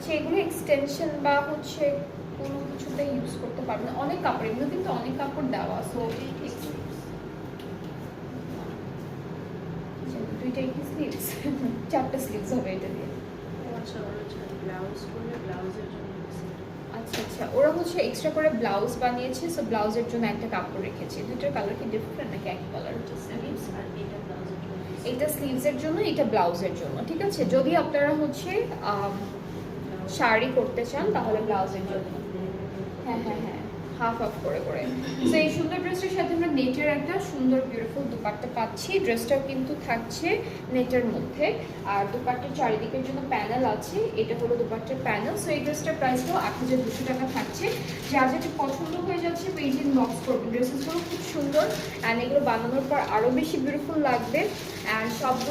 হচ্ছে এগুলো এক্সটেনশন বা হচ্ছে কোনো কিছুতে ইউজ করতে পারবেন, অনেক কাপড়, এগুলো কিন্তু অনেক কাপড় দেওয়া। সো দুইটাই কি স্লিভস? চারটা স্লিভস হবে এটা দিয়ে। আচ্ছা আচ্ছা, ওরা হচ্ছে এক্সট্রা করে ব্লাউজ বানিয়েছে, সো ব্লাউজের জন্য একটা কাপড় রেখেছে। দুটোর কালার কি ডিফারেন্ট নাকি একই কালার? এটা স্লিভসের জন্য, এটা ব্লাউজের জন্য, ঠিক আছে। যদি আপনারা হচ্ছে শাড়ি করতে চান তাহলে ব্লাউজের জন্য, হ্যাঁ হ্যাঁ হ্যাঁ, হাফ হাফ করে করে। তো এই সুন্দর ড্রেসটার সাথে আমরা নেটের একটা সুন্দর বিউটিফুল দুপাট্টা পাচ্ছি। ড্রেসটাও কিন্তু থাকছে নেটের মধ্যে, আর দুপাট্টার চারিদিকের জন্য প্যানেল আছে। এটা হলো দুপাট্টার প্যানেল। সো এই ড্রেসটার প্রাইসটাও 8200 টাকা থাকছে। যার যেটা পছন্দ হয়ে যাচ্ছে পেজ ইনবক্স করবেন। ড্রেসেসগুলো খুব সুন্দর, অ্যান্ড এগুলো বানানোর পর আরও বেশি বিউটিফুল লাগবে। অ্যান্ড সবগুলো